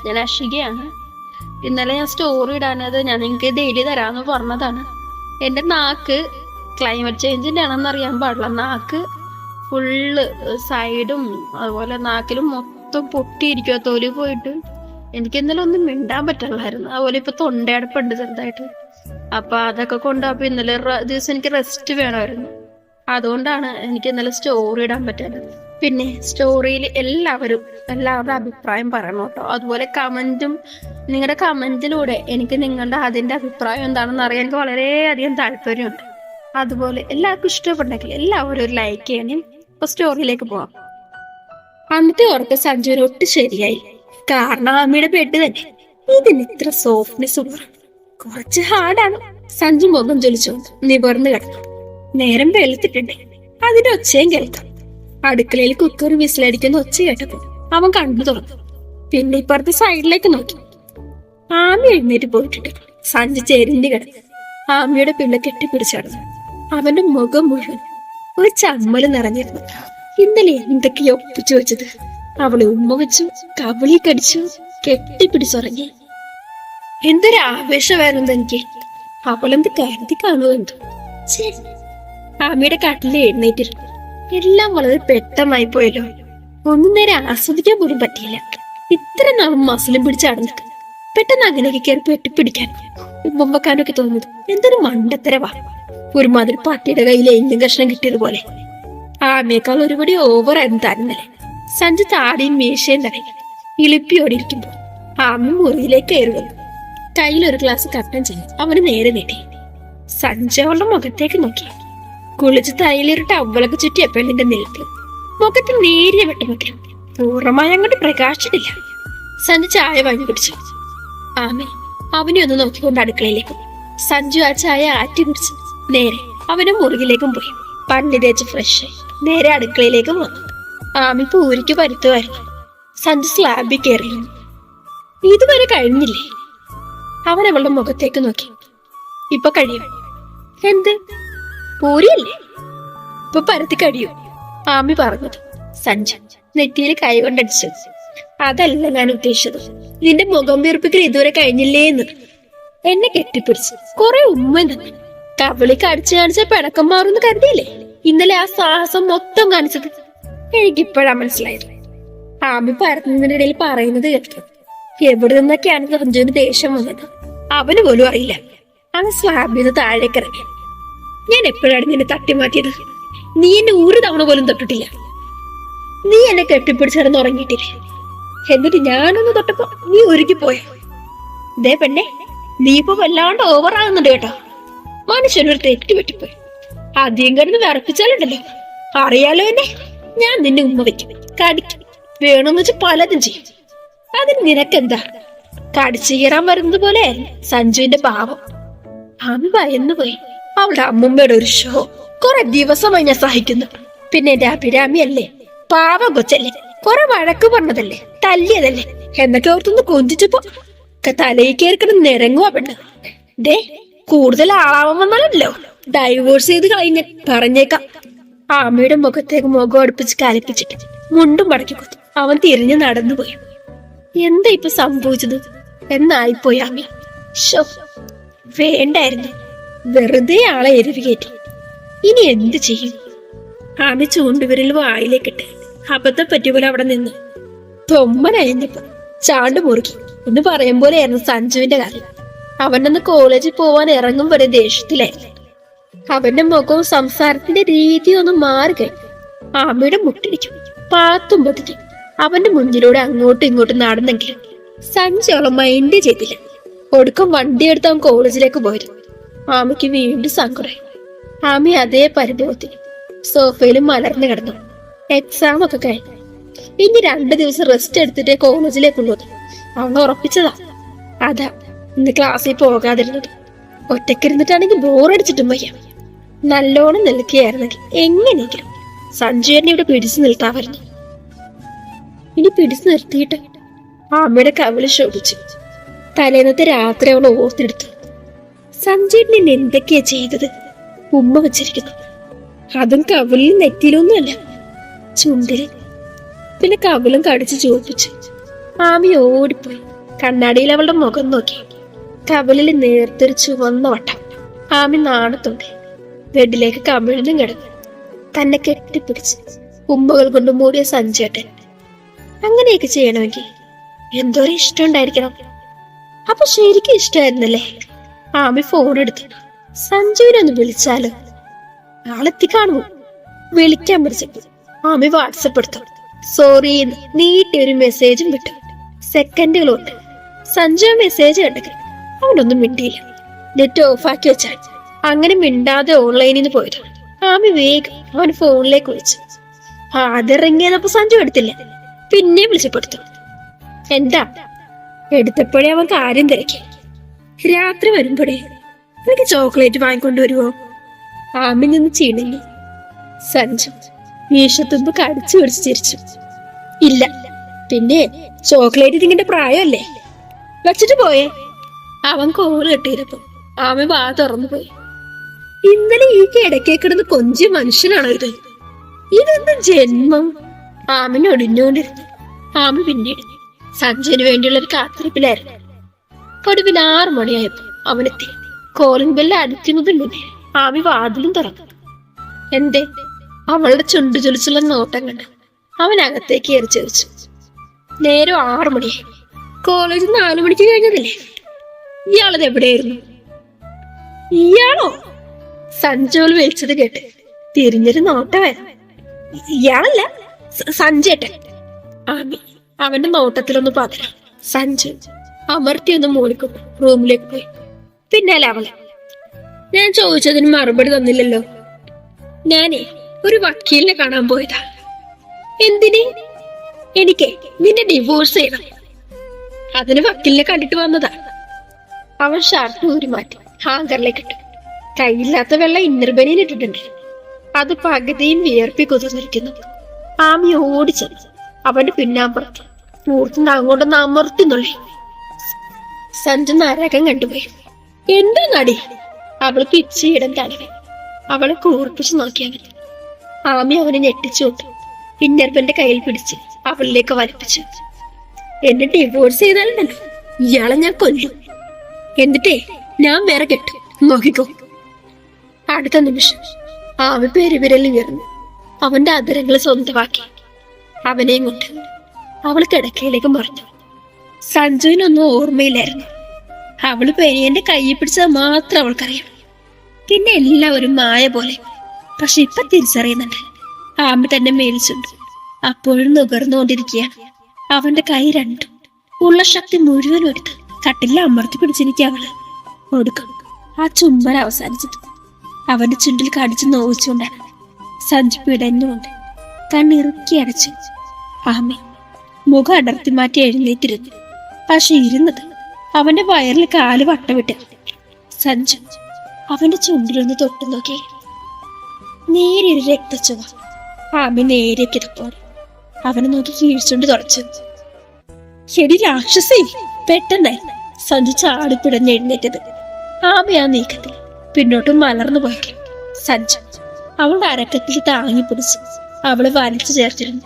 ഞാൻ അഷികയാണ്. ഇന്നലെ ഞാൻ സ്റ്റോറി ഇടാനത് ഞാൻ നിങ്ങൾക്ക് ഡെയിലി തരാമെന്ന് പറഞ്ഞതാണ്. എൻ്റെ നാക്ക് ക്ലൈമറ്റ് ചേഞ്ചിൻ്റെ ആണെന്ന് അറിയാൻ പാടില്ല. നാക്ക് ഫുള്ള് സൈഡും അതുപോലെ നാക്കിലും മൊത്തം പൊട്ടിയിരിക്കുക, തൊലി പോയിട്ട്. എനിക്ക് ഇന്നലെ ഒന്നും മിണ്ടാൻ പറ്റില്ലായിരുന്നു. അതുപോലെ ഇപ്പൊ തൊണ്ടയടപ്പുണ്ട് ചെറുതായിട്ട്. അപ്പൊ അതൊക്കെ കൊണ്ട് അപ്പൊ ഇന്നലെ ദിവസം എനിക്ക് റെസ്റ്റ് വേണമായിരുന്നു. അതുകൊണ്ടാണ് എനിക്ക് ഇന്നലെ സ്റ്റോറി ഇടാൻ പറ്റാത്തത്. പിന്നെ സ്റ്റോറിയിൽ എല്ലാവരുടെ അഭിപ്രായം പറയണം കേട്ടോ. അതുപോലെ കമന്റും, നിങ്ങളുടെ കമന്റിലൂടെ എനിക്ക് നിങ്ങളുടെ അതിന്റെ അഭിപ്രായം എന്താണെന്ന് അറിയാൻ എനിക്ക് വളരെയധികം താല്പര്യമുണ്ട്. അതുപോലെ എല്ലാവർക്കും ഇഷ്ടപ്പെട്ടെങ്കിൽ എല്ലാവരും ഒരു ലൈക്ക് ചെയ്യണം. ഇപ്പൊ സ്റ്റോറിയിലേക്ക് പോവാം. അന്നത്തെ ഓർക്ക് സഞ്ജുവിന് ഒട്ടും ശരിയായി. കാരണം അമ്മയുടെ ബെഡ് തന്നെ ഇതിന് ഇത്ര സോഫ്റ്റ്നെസ് ഉള്ള കുറച്ച് ഹാർഡാണ്. സഞ്ജു മുഖം ചൊലിച്ചോണ്ട് നിവർന്ന് കിടന്നു. നേരം വെളുത്തിട്ടുണ്ട്. അതിന്റെ ഒച്ചയും കേൾക്കാം. അടുക്കളയിൽ കുക്കർ വിസിലടിക്കുന്ന ഒച്ച കേട്ടപ്പോ അവൻ കണ്ണു തുറന്നു. പിന്നെ ഇപ്പുറത്തെ സൈഡിലേക്ക് നോക്കി. ആമി എഴുന്നേറ്റ് പോയിട്ടുണ്ട്. സഞ്ജു ചേരിന്റെ കിടന്നു ആമിയുടെ പിള്ള കെട്ടിപ്പിടിച്ചടന്നു. അവന്റെ മുഖം മുഴുവൻ ഒരു ചമ്മല് നിറഞ്ഞിരുന്നു. ഇന്നലെ എന്തൊക്കെയോ ഒപ്പിച്ചു വെച്ചത്. അവളെ ഉമ്മ വെച്ചു, കവിളി കടിച്ചു, കെട്ടിപ്പിടിച്ചുറങ്ങി. എന്തൊരു ആവേശമായിരുന്നു എനിക്ക്. അവളെന്ത് കരുതി കാണുമോ എന്തോ. ആമിയുടെ കട്ടിൽ എഴുന്നേറ്റിരുന്നു. എല്ലാം വളരെ പെട്ടെന്നായി പോയല്ലോ. ഒന്നും നേരെ ആസ്വദിക്കാൻ പോലും പറ്റിയില്ല. ഇത്ര നാളും മസിലും പിടിച്ചടന്നു പെട്ടെന്ന് അങ്ങനെയൊക്കെ കയറി പെട്ടിപ്പിടിക്കാൻ ഉമ്മ വെക്കാനൊക്കെ തോന്നുന്നത് എന്തൊരു മണ്ടത്തരവാ. ഒരുമാതിരി പട്ടിയുടെ കയ്യിലെ എല്ലും കഷ്ണം കിട്ടിയതുപോലെ. ആമയേക്കാൾ ഒരുപടി ഓവറായിരുന്നു താരുന്നല്ലേ. സഞ്ജു താടിയും മീശയും തടങ്ങി ഇളിപ്പിയോടിയിരിക്കുമ്പോ ആമി മുറിയിലേക്ക് കയറി വന്നു. കയ്യിലൊരു ഗ്ലാസ് കട്ടൻ ചെയ്യും അവന് നേരെ നീട്ടി. സഞ്ജു അവളുടെ മുഖത്തേക്ക് നോക്കി. കുളിച്ച് തലയിലൊരു ടവലൊക്കെ ചുറ്റിയ പെണ്ണിന്റെ നിൽപ്പ്. മുഖത്ത് നേരിയ വെട്ടമൊക്കെ പൂർണ്ണമായി അങ്ങോട്ട് പ്രകാശിച്ചില്ല. സഞ്ജു ചായ വാങ്ങി കുടിച്ചു. ആമി അവനെ ഒന്ന് നോക്കിക്കൊണ്ട് അടുക്കളയിലേക്ക്. സഞ്ജു ആ ചായ ആറ്റി കുടിച്ചു നേരെ അവന്റെ മുറിയിലേക്കും പോയി. പല്ല് തേച്ച് ഫ്രഷ് നേരെ അടുക്കളയിലേക്കും വന്നു. ആമി പൂരിക്ക് പരുത്തുമായിരുന്നു. സഞ്ജു സ്ലാബിൽ കയറിയിരുന്നു. ഇതുവരെ കഴിഞ്ഞില്ലേ? അവൻ അവളുടെ മുഖത്തേക്ക് നോക്കി. ഇപ്പൊ കഴിയും. എന്ത്? പൂരിയല്ലേ? ഇപ്പൊ പരത്തി കഴിയൂ ആമി പറഞ്ഞത്. സഞ്ജു നെറ്റിയിൽ കൈ കൊണ്ടടിച്ചു. അതല്ല ഞാൻ ഉദ്ദേശിച്ചത്. നിന്റെ മുഖം വീർപ്പിക്കൽ ഇതുവരെ കഴിഞ്ഞില്ലേന്ന്. എന്നെ കെട്ടിപ്പിടിച്ച് കുറെ ഉമ്മ തന്നെ കവിളി കടിച്ചു കാണിച്ച പിണക്കം മാറുമെന്ന് കരുതിയില്ലേ ഇന്നലെ ആ സാഹസം മൊത്തം കാണിച്ചത്? എനിക്കിപ്പോഴാ മനസ്സിലായത്. ആമി പറഞ്ഞതിനിടയിൽ പറയുന്നത് കേട്ടു. എവിടെ നിന്നൊക്കെയാണ് സഞ്ജുവിന് ദേഷ്യം വന്നത് അവന് പോലും അറിയില്ല. അവൻ സ്ലാബിൽ നിന്ന് താഴേക്ക് ഇറങ്ങി. ഞാൻ എപ്പോഴാണ് നിന്നെ തട്ടി മാറ്റിയത്? നീ എന്നെ ഒരു തവണ പോലും തൊട്ടിട്ടില്ല. നീ എന്നെ കെട്ടിപ്പിടിച്ചിടന്ന് ഉറങ്ങിയിട്ടില്ലേ? എന്നിട്ട് ഞാനൊന്ന് തൊട്ടപ്പോ നീ ഒരുക്കിപ്പോയ. ദേ പെണ്ണെ, നീ ഇപ്പൊ വല്ലാണ്ട് ഓവറാകുന്നുണ്ട് കേട്ടോ. മനുഷ്യനൊരു തെറ്റ് പറ്റിപ്പോയി. അധികം കിടന്ന് വിറപ്പിച്ചാലുണ്ടല്ലോ. അറിയാലോ എന്നെ. ഞാൻ നിന്നെ ഉമ്മ വെക്കും, കടിക്കും, വേണമെന്ന് വെച്ച് പലതും ചെയ്യും. അതിന് നിനക്കെന്താ? കടിച്ചു കീറാൻ വരുന്നത് പോലെ സഞ്ജുവിന്റെ ഭാവം. ആമി ഭയന്നു പോയി. അവളുടെ അമ്മുമ്മയുടെ ഒരു ഷോ കുറെ ദിവസമായി ഞാൻ സഹിക്കുന്നു. പിന്നെ എന്റെ അഭിരാമി അല്ലേ, പാവം കൊച്ചല്ലേ, കുറെ വഴക്ക് പറഞ്ഞതല്ലേ, തല്ലിയതല്ലേ എന്നൊക്കെ ഓർത്തൊന്ന് കൊഞ്ചിച്ചപ്പോ തലയിൽ കയറിക്കണം നിരങ്ങുവാ പെണ്ണ്. ദേ കൂടുതൽ ആളാവാൻ വന്നാലല്ലോ ഡൈവോഴ്സ് ചെയ്ത് കളഞ്ഞ പറഞ്ഞേക്കാം. ആമയുടെ മുഖത്തേക്ക് മുഖം അടുപ്പിച്ച് കലിപ്പിച്ചിട്ട് മുണ്ടും മടക്കി കൊടുത്തു. അവൻ തിരിഞ്ഞു നടന്നുപോയി. എന്താ ഇപ്പൊ സംഭവിച്ചത് എന്നായിപ്പോയി ആമി. ഷോ വേണ്ടായിരുന്നു, വെറുതെ ആളെ എരിവ് കയറ്റി. ഇനി എന്ത് ചെയ്യും? ആമി ചൂണ്ടുവിരൽ വായിലേക്കിട്ട് അബദ്ധം പറ്റിയ പോലെ അവിടെ നിന്ന് തൊമ്മനയഞ്ഞപ്പോ ചാണ്ടു മുറുക്കി എന്ന് പറയും പോലെയായിരുന്നു സഞ്ജുവിന്റെ കാര്യം. അവനൊന്ന് കോളേജിൽ പോവാൻ ഇറങ്ങും വരെ ദേഷ്യത്തിലായിരുന്നു. അവന്റെ മുഖവും സംസാരത്തിന്റെ രീതിയും ഒന്ന് മാറുകയും ആമയുടെ മുട്ടിടിക്കും പാത്തും പതിക്കും. അവന്റെ മുന്നിലൂടെ അങ്ങോട്ടും ഇങ്ങോട്ടും നടന്നെങ്കിലും സഞ്ജു അവളെ മൈൻഡ് ചെയ്തില്ല. ഒടുക്കം വണ്ടിയെടുത്ത് അവൻ കോളേജിലേക്ക് പോയിരുന്നു. ആമയ്ക്ക് വീണ്ടും സങ്കടമായി. ആമി അതേ പരിഭവത്തിൽ സോഫയിൽ മലർന്നു കിടന്നു. എക്സാം ഒക്കെ കഴിഞ്ഞു. ഇനി 2 ദിവസം റെസ്റ്റ് എടുത്തിട്ടേ കോളേജിലേക്കുള്ളത് അവൾ ഉറപ്പിച്ചതാ. അതാ ഇന്ന് ക്ലാസ്സിൽ പോകാതിരുന്നത്. ഒറ്റക്കിരുന്നിട്ടാണെങ്കിൽ ബോറടിച്ചിട്ടും വയ്യ. നല്ലോണം നിൽക്കുകയായിരുന്നെങ്കിൽ എങ്ങനെയെങ്കിലും സഞ്ജു എന്നെ ഇവിടെ പിടിച്ചു നിർത്താമായിരുന്നു. ഇനി പിടിച്ചു നിർത്തിയിട്ട് ആമയുടെ കവിളി ശോഭിച്ചു. തലേന്നത്തെ രാത്രി അവൾ ഓർത്തെടുത്തു. സഞ്ജുവിന് എന്നെ എന്തൊക്കെയാ ചെയ്തത്? ഉമ്മ വെച്ചിരിക്കുന്നു. അതും കവിളിൽ നെറ്റിയിലൊന്നുമല്ല, ചുണ്ടില്. പിന്നെ കവിളും കടിച്ച് ചോദിപ്പിച്ചു. ആമി ഓടിപ്പോയി കണ്ണാടിയിൽ അവളുടെ മുഖം നോക്കി. കവലിൽ നേർത്തൊരു ചുവന്ന വട്ടം. ആമി നാണത്തോടെ ബെഡിലേക്ക് കമിഴ്ന്നും കിടന്നു. തന്നെ കെട്ടിപ്പിടിച്ച് ഉമ്മകൾ കൊണ്ട് മൂടിയ സഞ്ജേട്ടൻ. അങ്ങനെയൊക്കെ ചെയ്യണമെങ്കിൽ എന്തോരം ഇഷ്ടം ഉണ്ടായിരിക്കണം. അപ്പൊ ശരിക്കും ഇഷ്ടമായിരുന്നല്ലേ? ആമി ഫോൺ എടുത്തു. സഞ്ജുവിനെ ഒന്ന് വിളിച്ചാലോ? ആളെത്തി കാണുമോ? വിളിക്കാൻ പിടിച്ചപ്പോൾ ആമി വാട്സപ്പ് എടുത്തു. സോറി നീട്ടി ഒരു മെസ്സേജും വിട്ടു. സെക്കൻഡുകളുണ്ട്. സഞ്ജു മെസ്സേജ് കണ്ടെങ്കിൽ അവനൊന്നും മിണ്ടിയില്ല. നെറ്റ് ഓഫാക്കി വെച്ചാൽ അങ്ങനെ മിണ്ടാതെ ഓൺലൈനിൽ നിന്ന് പോയത്. ആമി വേഗം അവൻ ഫോണിലേക്ക് വിളിച്ചു. ആദ്യം ഇറങ്ങിയതപ്പോ സഞ്ജു എടുത്തില്ല. പിന്നെ വിളിച്ചപ്പെടുത്തു. എന്താ? എടുത്തപ്പോഴേ അവൻ കാര്യം തിരക്കി. രാത്രി വരുമ്പോഴേ എനിക്ക് ചോക്ലേറ്റ് വാങ്ങിക്കൊണ്ടുവരുവോ? ആമി നിന്ന് ചീണിങ്ങി. സഞ്ജു മീശത്തുമ്പ് കടിച്ചു പിടിച്ച് ചിരിച്ചു. ഇല്ല. പിന്നെ ചോക്ലേറ്റ് ഇതിന്റെ പ്രായമല്ലേ? വച്ചിട്ട് പോയേ. അവൻ കോള് കെട്ടിയിരുന്നപ്പോ ആമി വാ തുറന്നു പോയി. ഇന്നലെ ഈ കിടക്കേ കിടന്ന് കൊഞ്ചിയ മനുഷ്യനാണോ ഇത്? ഇതെന്താ ജന്മം? ആമിന് ഒടിഞ്ഞുകൊണ്ടിരുന്നു. ആമി പിന്നീട് സഞ്ജുവിന് വേണ്ടിയുള്ള ഒരു കാത്തിരിപ്പിലായിരുന്നു. ഒടുവിൽ 6 മണിയായപ്പോ അവനെത്തി. കോളിംഗ് ബെല്ല് അടിക്കുന്നതിന് മുന്നേ ആമി വാതിലും തുറന്നു. എന്തേ? അവളുടെ ചുണ്ടു ചൊലിച്ചുള്ള നോട്ടം കണ്ട് അവൻ അകത്തേക്ക് കയറി ചോദിച്ചു. നേരം 6 മണിയായി. കോളേജ് 4 മണിക്ക് കഴിഞ്ഞതില്ലേ? ഇയാളത് എവിടെയായിരുന്നു? ഇയാളോ? സഞ്ജുവിൽ വിളിച്ചത് കേട്ട് തിരിഞ്ഞൊരു നോട്ടമായിരുന്നു. ഇയാളല്ല, സഞ്ജേട്ടൻ. ആമി അവന്റെ നോട്ടത്തിലൊന്ന് പകരം. സഞ്ജു അമർത്തി ഒന്ന് മൂളിക്കും റൂമിലേക്ക് പോയി. പിന്നാലെ അവളെ. ഞാൻ ചോദിച്ചതിന് മറുപടി തന്നില്ലല്ലോ. ഞാനേ ഒരു വക്കീലിനെ കാണാൻ പോയതാ. എന്തിന്? എനിക്ക് നിന്നെ ഡിവോഴ്സ് ചെയ്യണം. അതിന് വക്കീലിനെ കണ്ടിട്ട് വന്നതാ. അവൻ ഷർട്ട് ഊരി മാറ്റി ഹാങ്കറിലേക്ക് ഇട്ടു. കയ്യില്ലാത്ത വെള്ളം ഇന്നർ ബനിയൻ ഇട്ടിട്ടുണ്ട്. അത് പകുതിയും വിയർപ്പി കുതിർന്നിരിക്കുന്നു. ആമി ഓടിച്ചത് അവന്റെ പിന്നാമ്പുറത്ത് മൂർത്തിന്ന് അങ്ങോട്ടൊന്ന് അമർത്തിന്നുള്ളി. സഞ്ജു നരകം കണ്ടുപോയി. എന്താ നടി? അവൾ പിച്ചിയിടം തടവി അവളെ കൂർപ്പിച്ചു നോക്കിയവൻ. ആമി അവനെ ഞെട്ടിച്ചു വിട്ടു. ഇന്നർബന്റെ കയ്യിൽ പിടിച്ച് അവളിലേക്ക് വലിപ്പിച്ചു. എന്നെ ഡിവോഴ്സ് ചെയ്താലുണ്ടല്ലോ ഇയാളെ ഞാൻ കൊല്ലും. എന്നിട്ടേ ഞാൻ വേറെ കെട്ടു. നോക്കിക്കോ. അടുത്ത നിമിഷം ആമി പെരുവിരലിൽ ഉയർന്നു അവന്റെ അതിരങ്ങൾ സ്വന്തമാക്കി. അവനെയും കൊണ്ട് അവൾ കിടക്കയിലേക്ക് മറിഞ്ഞു. സഞ്ജുവിനൊന്നും ഓർമ്മയില്ലായിരുന്നു. അവള് പെരിയന്റെ കയ്യിൽ പിടിച്ചത് മാത്രം അവൾക്കറിയാം. പിന്നെ എല്ലാവരും മായ പോലെ. പക്ഷെ ഇപ്പൊ തിരിച്ചറിയുന്നുണ്ട്. ആമി തന്നെ മേലിച്ചുണ്ട്. അപ്പോഴും നുകർന്നുകൊണ്ടിരിക്കുകയാണ്. അവന്റെ കൈ രണ്ടും ഉള്ള ശക്തി മുഴുവനും എടുത്ത് കട്ടിലിൽ അമർത്തി പിടിച്ചിരിക്കുക അവള്. ഒടുക്കം ആ ചുംബന അവസാനിച്ചിട്ട് അവന്റെ ചുണ്ടിൽ കടിച്ചു നോവിച്ചുകൊണ്ടാണ് സഞ്ജു പിടഞ്ഞുകൊണ്ട് കണ്ണിറുക്കി അടച്ചു. ആമി മുഖം അടർത്തി മാറ്റി എഴുന്നേറ്റിരുന്നു. പക്ഷെ ഇരുന്നത് അവന്റെ വയറിൽ കാല് വട്ടമിട്ട്. സഞ്ജു അവന്റെ ചുണ്ടിലൊന്ന് തൊട്ടു നോക്കി. നേരിയൊരു രക്തച്ചുവ. ആമി നേരിയ കിടപ്പോടെ അവനെ നോക്കി കീഴ്ച്ചുണ്ട് തുറച്ചു. ശരി രാക്ഷസി! പെട്ടെന്നായി സഞ്ജു ചാടിപ്പിടഞ്ഞ് എഴുന്നേറ്റത്. ആമി ആ നീക്കത്തിൽ പിന്നോട്ടും മലർന്നു പോയി. സഞ്ജു അവളുടെ അരക്കത്തിൽ താങ്ങി പിടിച്ചു അവളെ വലിച്ചു ചേർത്തിരുന്നു.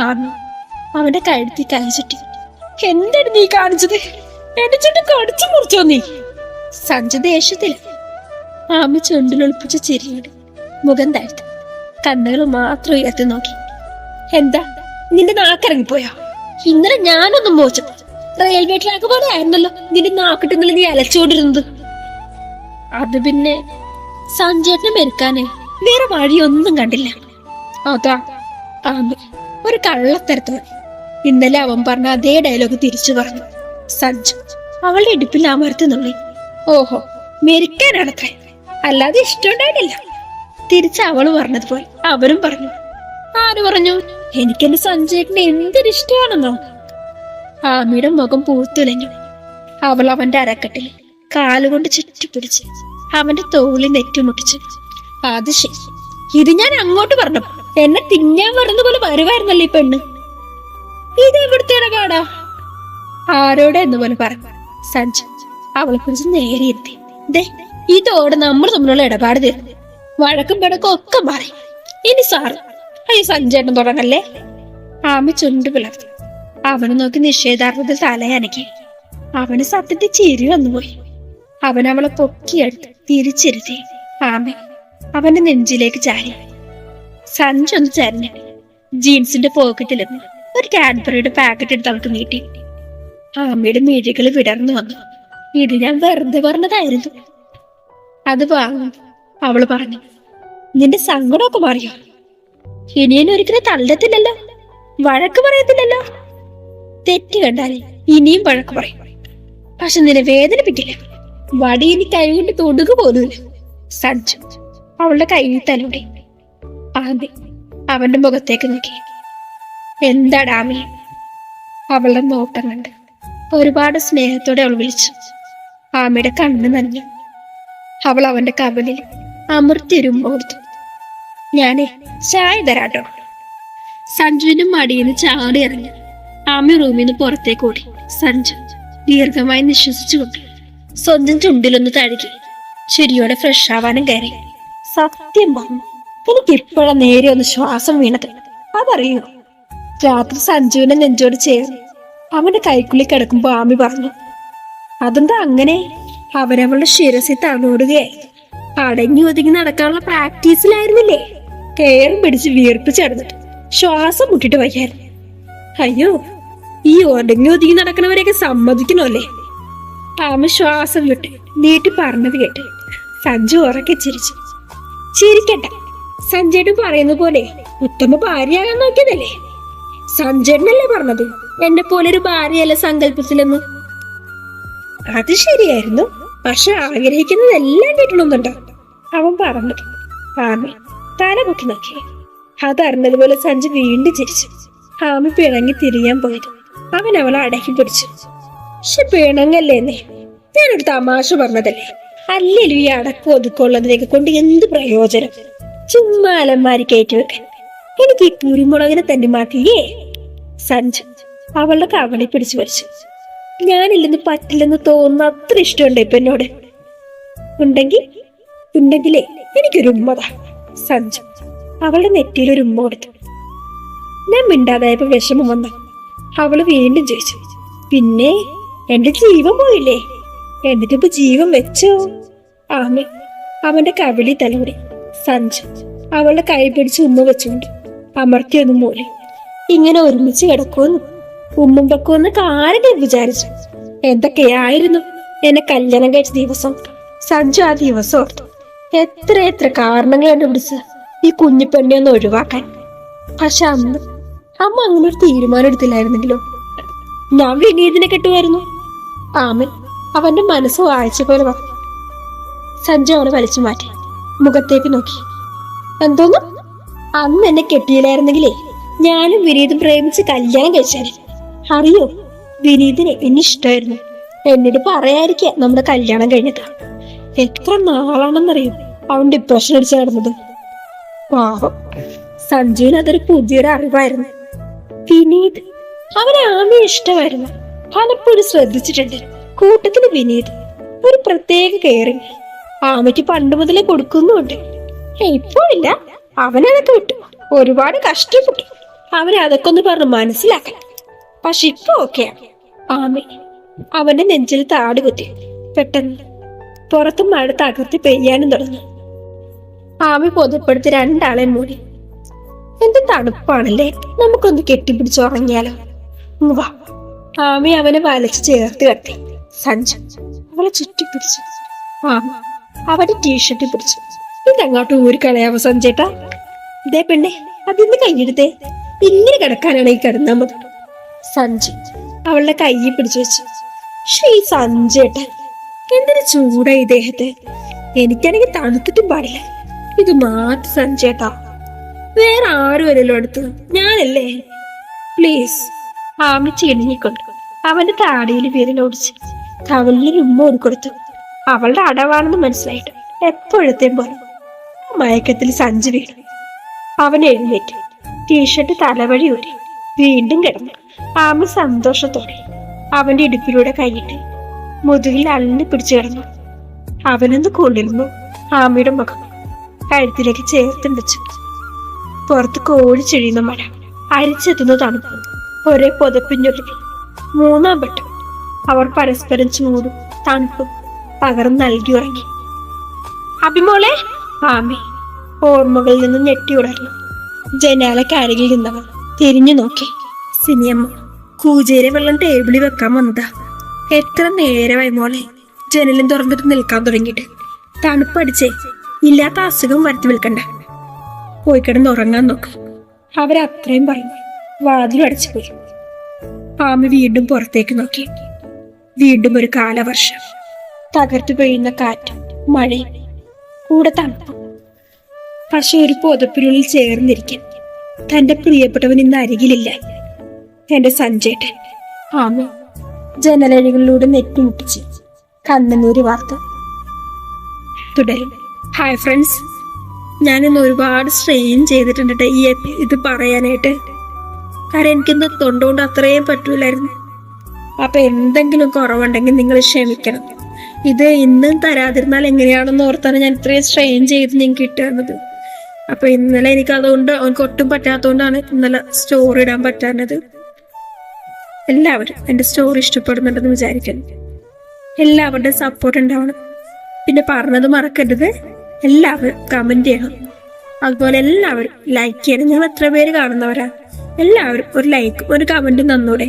ആമി അവന്റെ കഴുത്തി കൈ ചുറ്റി. എന്താണ് നീ കാണിച്ചത്? എന്റെ ചുണ്ട് കടിച്ചു മുറിച്ചോ നീ? സഞ്ജു ദേഷ്യത്തില്. ആമി ചുണ്ടിലൊളിപ്പിച്ച ചിരിയോട് മുഖം താഴ്ത്തി കണ്ണുകൾ മാത്രം ഉയർത്തി നോക്കി. എന്താ നിന്റെ നാക്കിറങ്ങിപ്പോയോ? ഇന്നലെ ഞാനൊന്നും മോശം റെയിൽവേ ട്രാക്ക് പോലെ ആയിരുന്നല്ലോ നിന്റെ നാക്കിട്ടുന്നില്ല നീ അലച്ചോണ്ടിരുന്നത്. അത് പിന്നെ സഞ്ജേട്ടനെ മെരുക്കാന് വേറെ വഴിയൊന്നും കണ്ടില്ല. അതാ ആമി ഒരു കള്ളത്തരത്തോടെ ഇന്നലെ അവൻ പറഞ്ഞ അതേ ഡയലോഗ് തിരിച്ചു പറഞ്ഞു. സഞ്ജു അവളുടെ ഇടുപ്പിൽ അമർത്തുന്നുള്ളി. ഓഹോ, മെരുക്കാനാണത്രേ, അല്ലാതെ ഇഷ്ടമുണ്ടായിട്ടില്ല. തിരിച്ച് അവള് പറഞ്ഞതുപോലെ അവരും പറഞ്ഞു. ആര് പറഞ്ഞു? എനിക്കെന്റെ സഞ്ജയേട്ടനെ എന്തൊരിഷ്ടമാണെന്നോ. ആമിയുടെ മുഖം പൂത്തുലഞ്ഞു. അവൾ അവന്റെ അരക്കെട്ടിൽ കാലുകൊണ്ട് ചുറ്റിപ്പിടിച്ച് അവന്റെ തോളിൽ നെറ്റുമുട്ടിച്ചു. അത് ശരി, ഇത് ഞാൻ അങ്ങോട്ട് പറഞ്ഞു. എന്നെ തിന്നാൻ വരുന്ന പോലെ വരുവായിരുന്നല്ലേ ഈ പെണ്ണ്. ഇത് എവിടുത്തെ ഇടപാടാ? ആരോടെ എന്ന് പോലെ പറഞ്ഞു. സഞ്ജു അവളെ കുറിച്ച് നേരെ എത്തി. ദേ ഇതോടെ നമ്മൾ തമ്മിലുള്ള ഇടപാട് തീർന്നു. വഴക്കും പിടക്കും ഒക്കെ മാറി. ഇനി സാറ് അയ്യോ സഞ്ജേട്ടൻ തുടങ്ങല്ലേ. ആമി ചുണ്ടു പിളർത്തി അവനെ നോക്കി നിഷേധാർത്ഥത്തിൽ തലയനക്കി. അവന് സത്യത്തിൽ ചിരി വന്നുപോയി. അവൻ അവളെ പൊക്കിയെടുത്ത് തിരിച്ചിരുത്തി ആമി അവന്റെ നെഞ്ചിലേക്ക് ചാരി. സഞ്ജു ഒന്ന് ചരഞ്ഞ് ജീൻസിന്റെ പോക്കറ്റിലിരുന്ന് ഒരു കാഡ്ബറിയുടെ പാക്കറ്റ് എടുത്ത് അവൾക്ക് നീട്ടി. ആമിയുടെ മിഴികൾ വിടർന്നു വന്നു. ഇത് ഞാൻ വെറുതെ പറഞ്ഞതായിരുന്നു. അത് വാങ്ങും അവള് പറഞ്ഞു. നിന്റെ സങ്കടമൊക്കെ മാറിയോ? ഇനിയും ഒരിക്കലും തള്ളത്തില്ലല്ലോ, വഴക്ക് പറയത്തില്ലല്ലോ. തെറ്റ് കണ്ടാലേ ഇനിയും വഴക്ക് പറയും. പക്ഷെ നിന്നെ വേദനിപ്പിക്കില്ല. വടി ഇനി കൈകൊണ്ട് തൊടുക പോലുമില്ല. സഞ്ജു അവളുടെ കൈയിൽ തലോടി. ആമി അവന്റെ മുഖത്തേക്ക് നോക്കി. എന്താടാ ആമി? അവളുടെ നോട്ടം കണ്ട് ഒരുപാട് സ്നേഹത്തോടെ അവൾ വിളിച്ചു. ആമിയുടെ കണ്ണ് നനഞ്ഞു. അവൾ അവന്റെ കവിളിൽ അമർത്തിയൊരുമ്പ കൊടുത്തു. ഞാനേ ചായ തരാട്ടോ. സഞ്ജുവിനും മടിയിന്ന് ചാടി ഇറങ്ങി. ആമി റൂമിൽ നിന്ന് പുറത്തേക്ക് ഓടി. സഞ്ജു ദീർഘമായി നിശ്വസിച്ചുകൊണ്ട് സ്വന്തം ചുണ്ടിലൊന്ന് തഴുകി ശരിയോടെ ഫ്രഷ് ആവാനും കയറി. സത്യം പറഞ്ഞു, എനിക്കിപ്പോഴാ നേരെ ഒന്ന് ശ്വാസം വീണത്. അതറിയോ? രാത്രി സഞ്ജുവിനെ നെഞ്ചോട് ചേർന്ന് അവന്റെ കൈക്കുള്ളിൽ കിടക്കുമ്പോ ആമി പറഞ്ഞു. അതെന്താ അങ്ങനെ? അവരവളുടെ ശിരസിൽ തണോടുകയായിരുന്നു. അടങ്ങി ഒതുങ്ങി നടക്കാനുള്ള പ്രാക്ടീസിലായിരുന്നില്ലേ? കയറും പിടിച്ച് വീർപ്പിച്ചടന്നിട്ട് ശ്വാസം മുട്ടിട്ട് വയ്യായിരുന്നു. അയ്യോ, ഈ ഒടങ്ങി ഒതുങ്ങി നടക്കണവരെയൊക്കെ സമ്മതിക്കണല്ലേ? ആമ ശ്വാസം വിട്ട് നീട്ടി പറഞ്ഞത് കേട്ട് സഞ്ജു ഉറക്കെ ചിരിച്ചു. ചിരിക്കട്ടെ, സഞ്ജയുടെ പറയുന്ന പോലെ ഉത്തമ ഭാര്യയാകാൻ നോക്കിയതല്ലേ? സഞ്ജയനല്ലേ പറഞ്ഞത് എന്നെ പോലെ ഒരു ഭാര്യയല്ല സങ്കല്പത്തിലെന്ന്? അത് ശരിയായിരുന്നു, പക്ഷെ ആഗ്രഹിക്കുന്നതെല്ലാം കിട്ടണമെന്നുണ്ടോ? അവൻ പറഞ്ഞു. ആമി തല പൊക്കി നോക്കി. അതറിഞ്ഞതുപോലെ സഞ്ജു വീണ്ടും ചിരിച്ചു. ആമി പിണങ്ങി തിരിയാൻ പോയത് അവൻ അവളെ അടക്കി പിടിച്ചു. പക്ഷെ പിണങ്ങല്ലേന്നേ, ഞാനൊരു തമാശ പറഞ്ഞതല്ലേ. അല്ലേലും ഈ അടക്കം ഒതുക്കമുള്ളതിനൊക്കെ കൊണ്ട് എന്ത് പ്രയോജനം? ചുമ്മാ അലമാരി കയറ്റി വെക്കാൻ. എനിക്ക് ഈ കുരുമുളകിനെ തന്നെ മാറ്റിയേ. സഞ്ജു അവളുടെ കവളി പിടിച്ചു വലിച്ചു. ഞാനില്ലെന്ന് പറ്റില്ലെന്ന് തോന്നുന്ന അത്ര ഇഷ്ടമുണ്ട് ഇപ്പൊ എന്നോട്. ഉണ്ടെങ്കിലേ എനിക്കൊരു ഉമ്മതാ. സഞ്ജു അവളുടെ നെറ്റിയിൽ ഒരു ഉമ്മ കൊടുത്തു. ഞാൻ മിണ്ടാതായപ്പോ വിഷമം വന്ന അവള് വീണ്ടും ചോദിച്ചു. പിന്നെ എന്റെ ജീവൻ പോയില്ലേ? എന്നിട്ടിപ്പോ ജീവൻ വെച്ചോ? ആമി അവന്റെ കവിളി തലോടി. സഞ്ജു അവളുടെ കൈ പിടിച്ച് ഉമ്മ വെച്ചുകൊണ്ട് അമർത്തിയൊന്നും മൂലി. ഇങ്ങനെ ഒരുമിച്ച് കിടക്കുമെന്ന് ഉമ്മം വെക്കുമെന്ന് ആരെങ്കിലും വിചാരിച്ചു? എന്തൊക്കെയായിരുന്നു എന്നെ കല്യാണം കഴിച്ച ദിവസം. സഞ്ജു ആ ദിവസം ഓർത്തു. എത്ര കാരണങ്ങൾ കണ്ടുപിടിച്ച് ഈ കുഞ്ഞു പെണ്ണെ ഒന്ന് ഒഴിവാക്കാൻ. പക്ഷെ അന്ന് അമ്മ അങ്ങനെ ഒരു തീരുമാനം എടുത്തില്ലായിരുന്നെങ്കിലോ? ഞാൻ വിനീതിനെ കെട്ടുമായിരുന്നു. ആമൻ അവന്റെ മനസ്സ് വായിച്ച പോലെ പറഞ്ഞു. സഞ്ജു അവനെ വലിച്ചു മാറ്റി മുഖത്തേക്ക് നോക്കി. എന്തോന്ന്? അന്ന് എന്നെ കെട്ടിയില്ലായിരുന്നെങ്കിലേ ഞാനും വിനീതും പ്രേമിച്ച് കല്യാണം കഴിച്ചാലും. അറിയോ, വിനീതിനെ എന്നെ ഇഷ്ടമായിരുന്നു. എന്നോട് പറയാതിരിക്കുക നമ്മുടെ കല്യാണം കഴിഞ്ഞതാ. എത്ര നാളാണെന്നറിയും അവൻ ഡിപ്രഷൻ അടിച്ചു കിടന്നത്. പാവം സഞ്ജുവിന് അതൊരു പുതിയൊരു അറിവായിരുന്നു. വിനീത് അവനെ ആമയെ ഇഷ്ടമായിരുന്നു. പലപ്പോഴും ശ്രദ്ധിച്ചിട്ടുണ്ട്. കൂട്ടത്തിന് വിനീത് ഒരു പ്രത്യേക കെയറിങ് ആമയ്ക്ക് പണ്ട് മുതലേ കൊടുക്കുന്നുണ്ട്. ഇപ്പോഴില്ല, അവനതൊക്കെ വിട്ടു. ഒരുപാട് കഷ്ടപ്പെട്ടു അവനെ അതൊക്കെ ഒന്ന് പറഞ്ഞ് മനസ്സിലാക്കാൻ. പക്ഷെ ഇപ്പൊ ഓക്കെയാണ്. ആമി അവന്റെ നെഞ്ചിൽ താടി കുത്തി. പെട്ടെന്ന് പുറത്ത് മഴ തകർത്തി പെയ്യാനും തുടങ്ങി. ആമി പൊതുപ്പെടുത്തി രണ്ടാളെ മൂടി. എന്ത് തണുപ്പാണല്ലേ, നമുക്കൊന്ന് കെട്ടിപ്പിടിച്ചുറങ്ങിയാലോ? വാ. ആമി അവനെ വലിച്ചു ചേർത്ത് കെട്ടി. സഞ്ജു അവളെ ചുറ്റിപ്പിടിച്ചു. ആമി അവന്റെ ടീഷർട്ട് പിടിച്ചു. ഇതങ്ങോട്ട് ഊരിക്കളയാവോ സഞ്ജേട്ടാ? ഇതേ പെണ്ണെ, അതിന്ന് കൈയെടുത്തേ. ഇങ്ങനെ കിടക്കാനാണ് ഈ കിടന്നാ മതി. സഞ്ജു അവളുടെ കയ്യിൽ പിടിച്ചു വെച്ചു. ശ്രീ സഞ്ജേട്ടൻ എന്തൊരു ചൂടായി ദേഹത്തെ. എനിക്കാണെങ്കിൽ തണുത്തിട്ടും പാടില്ല. ഇത് മാറ്റി സഞ്ജേട്ടാ, വേറെ ആരും അല്ലല്ലോ അടുത്ത്, ഞാനല്ലേ. പ്ലീസ്. ആമി ചിണിഞ്ഞിക്കൊണ്ട് അവന്റെ താടിയിൽ വിരലോടിച്ച് കവലിൽ ഉമ്മ ഓടിക്കൊടുത്തു. അവളുടെ അടവാണെന്ന് മനസ്സിലായിട്ട് എപ്പോഴത്തെയും പോലെ മയക്കത്തിൽ സഞ്ജു വീണു. അവൻ എഴുന്നേറ്റ് ടീഷർട്ട് തലവഴി ഊരി വീണ്ടും കിടന്നു. ആമി സന്തോഷത്തോടെ അവന്റെ ഇടുപ്പിലൂടെ കൈയിട്ട് മുതുകിൽ അള്ളിന് പിടിച്ചു കിടന്നു. അവനൊന്ന് കൊണ്ടിരുന്നു. ആമിയുടെ മുഖം കഴുത്തിലേക്ക് ചേർത്തും വെച്ചു. പുറത്ത് കോഴിച്ചെഴിയുന്ന മഴ, അരിച്ചെത്തുന്ന തണുപ്പ്, ഒരേ പുതപ്പിഞ്ഞൊരുങ്ങി. മൂന്നാം വട്ടം അവർ പരസ്പരം ചൂടും തണുപ്പും പകർന്നു നൽകി ഉറങ്ങി. അഭിമോളെ, ആമി ഓർമ്മകളിൽ നിന്ന് ഞെട്ടി ഉണർന്നു. ജനാലക്കരികിൽ നിന്നവർ തിരിഞ്ഞു നോക്കി. സിനിയമ്മ കൂജയിലെ വെള്ളം ടേബിളിൽ വെക്കാൻ വന്നതാ. എത്ര നേരമായി മോളെ ജനലും തുറന്നിട്ട് നിൽക്കാൻ തുടങ്ങിയിട്ട്. തണുപ്പടിച്ചേ, ഇല്ലാത്ത അസുഖം വരുത്തി വിൽക്കണ്ട. പോയി കിടന്ന് ഉറങ്ങാൻ നോക്ക്. അവരത്രയും പറഞ്ഞു വാതിലും അടച്ചു പോയി. ആമി വീണ്ടും പുറത്തേക്ക് നോക്കി. വീണ്ടും ഒരു കാലവർഷം. തകർത്തു പെയ്യുന്ന കാറ്റും മഴയും കൂടെ തണുപ്പും. പക്ഷെ ഒരു പുതപ്പിനുള്ളിൽ ചേർന്നിരിക്കാൻ തന്റെ പ്രിയപ്പെട്ടവൻ ഇന്ന് അരികിലില്ല. എന്റെ സഞ്ജേട്ടൻ. ആമി ജനലഴികളിലൂടെ നെറ്റുമുട്ടിച്ച് കണ്ണുനീര് വാർത്ത തുടരും. ഹായ് ഫ്രണ്ട്സ്, ഞാനിന്ന് ഒരുപാട് സ്ട്രെയിൻ ചെയ്തിട്ടുണ്ട് ഈ ഇത് പറയാനായിട്ട്. കാരണം എനിക്കിന്ന് തൊണ്ടുകൊണ്ട് അത്രയും പറ്റൂലായിരുന്നു. അപ്പൊ എന്തെങ്കിലും കുറവുണ്ടെങ്കിൽ നിങ്ങൾ ക്ഷമിക്കണം. ഇത് ഇന്നും തരാതിരുന്നാൽ എങ്ങനെയാണെന്ന് ഓർത്താണ് ഞാൻ ഇത്രയും സ്ട്രെയിൻ ചെയ്ത് നിങ്ങൾക്ക് ഇട്ടുന്നത്. അപ്പൊ ഇന്നലെ എനിക്ക് അതുകൊണ്ട് എനിക്ക് ഒട്ടും പറ്റാത്തതുകൊണ്ടാണ് ഇന്നലെ സ്റ്റോറി ഇടാൻ പറ്റാഞ്ഞത്. എല്ലാവരും എൻ്റെ സ്റ്റോറി ഇഷ്ടപ്പെടുന്നുണ്ടെന്ന് വിചാരിക്കുന്നു. എല്ലാവരുടെയും സപ്പോർട്ട് ഉണ്ടാവണം. പിന്നെ പറഞ്ഞത് മറക്കരുത്, എല്ലാവരും കമന്റ് ചെയ്യണം. അതുപോലെ എല്ലാവരും ലൈക്ക് ചെയ്യണം. ഞങ്ങൾ എത്ര പേര് കാണുന്നവരാ, എല്ലാവരും ഒരു ലൈക്കും ഒരു കമന്റും തന്നൂടെ.